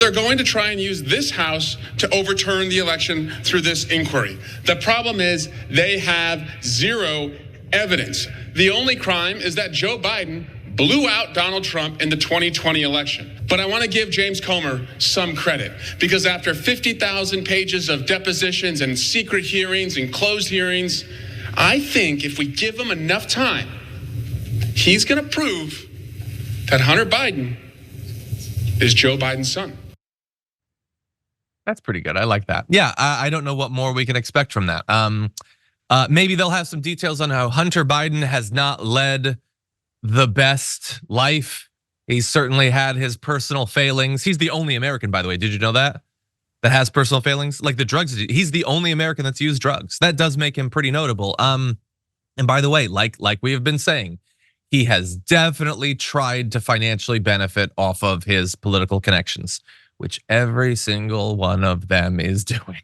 they're going to try and use this House to overturn the election through this inquiry. The problem is they have zero evidence. The only crime is that Joe Biden blew out Donald Trump in the 2020 election. But I want to give James Comer some credit, because after 50,000 pages of depositions and secret hearings and closed hearings, I think if we give him enough time, he's going to prove that Hunter Biden is Joe Biden's son. That's pretty good. I like that. Yeah, I don't know what more we can expect from that. Maybe they'll have some details on how Hunter Biden has not led the best life. He's certainly had his personal failings. He's the only American, by the way. Did you know that? That has personal failings? Like the drugs, he's the only American that's used drugs. That does make him pretty notable. And by the way, like we have been saying, he has definitely tried to financially benefit off of his political connections, which every single one of them is doing.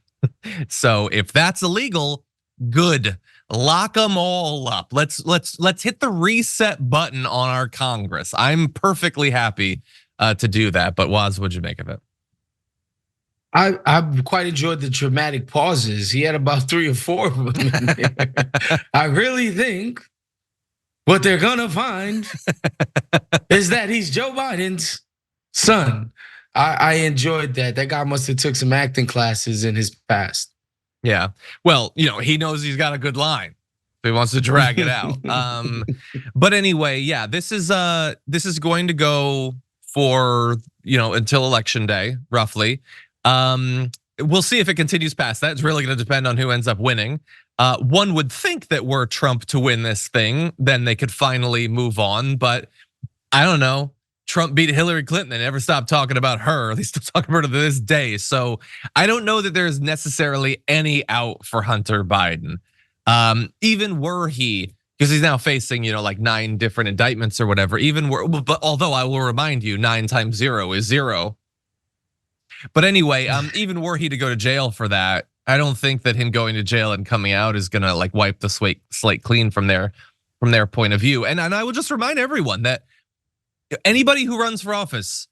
So if that's illegal, good. Lock them all up. Let's hit the reset button on our Congress. I'm perfectly happy to do that. But Waz, what'd you make of it? I quite enjoyed the dramatic pauses. He had about 3 or 4 of them in there. I really think what they're gonna find is that he's Joe Biden's son. I enjoyed that. That guy must have took some acting classes in his past. Yeah, well, he knows he's got a good line, so he wants to drag it out. But anyway, yeah, this is going to go for until election day, roughly. We'll see if it continues past that. It's really going to depend on who ends up winning. One would think that were Trump to win this thing, then they could finally move on. But I don't know. Trump beat Hillary Clinton. They never stopped talking about her. They still talk about her to this day. So I don't know that there's necessarily any out for Hunter Biden. Even were he, because he's now facing like 9 different indictments or whatever. But although I will remind you, 9 times 0 is 0. But anyway, even were he to go to jail for that, I don't think that him going to jail and coming out is gonna wipe the slate clean from their point of view. And I will just remind everyone that anybody who runs for office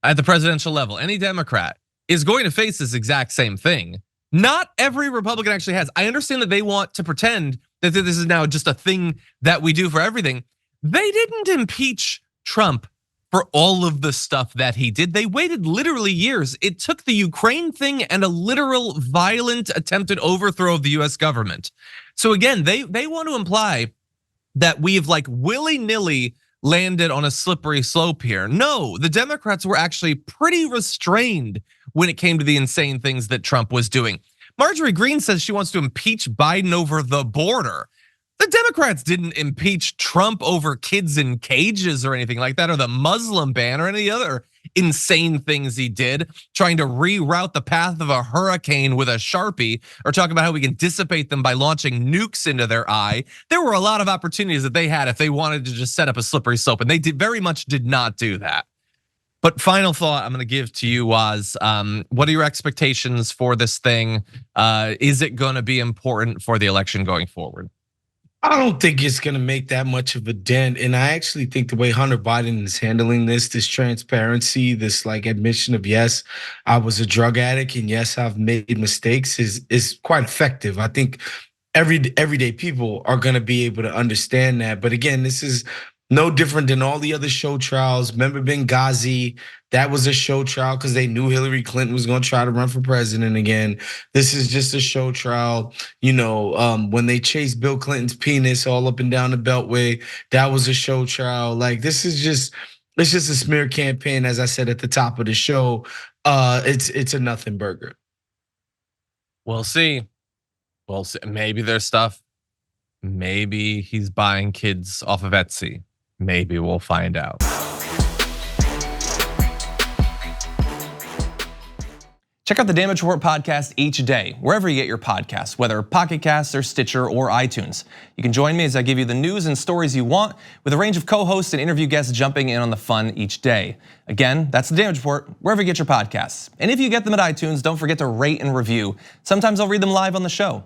at the presidential level, any Democrat, is going to face this exact same thing. Not every Republican actually has. I understand that they want to pretend that this is now just a thing that we do for everything. They didn't impeach Trump for all of the stuff that he did. They waited literally years. It took the Ukraine thing and a literal violent attempted overthrow of the US government. So again, they want to imply that we've willy-nilly landed on a slippery slope here. No, the Democrats were actually pretty restrained when it came to the insane things that Trump was doing. Marjorie Greene says she wants to impeach Biden over the border. The Democrats didn't impeach Trump over kids in cages or anything like that, or the Muslim ban or any other insane things he did, trying to reroute the path of a hurricane with a Sharpie, or talk about how we can dissipate them by launching nukes into their eye. There were a lot of opportunities that they had if they wanted to just set up a slippery slope, and they very much did not do that. But final thought I'm gonna give to you was, what are your expectations for this thing? Is it gonna be important for the election going forward? I don't think it's gonna make that much of a dent. And I actually think the way Hunter Biden is handling this transparency, this admission of, yes, I was a drug addict and yes, I've made mistakes is quite effective. I think everyday people are gonna be able to understand that. But again, this is no different than all the other show trials. Remember Benghazi? That was a show trial because they knew Hillary Clinton was going to try to run for president again. This is just a show trial. When they chased Bill Clinton's penis all up and down the Beltway, that was a show trial. This is it's just a smear campaign. As I said at the top of the show, it's a nothing burger. We'll see. Maybe there's stuff. Maybe he's buying kids off of Etsy. Maybe we'll find out. Check out the Damage Report podcast each day, wherever you get your podcasts, whether Pocket Casts or Stitcher or iTunes. You can join me as I give you the news and stories you want, with a range of co-hosts and interview guests jumping in on the fun each day. Again, that's the Damage Report, wherever you get your podcasts. And if you get them at iTunes, don't forget to rate and review. Sometimes I'll read them live on the show.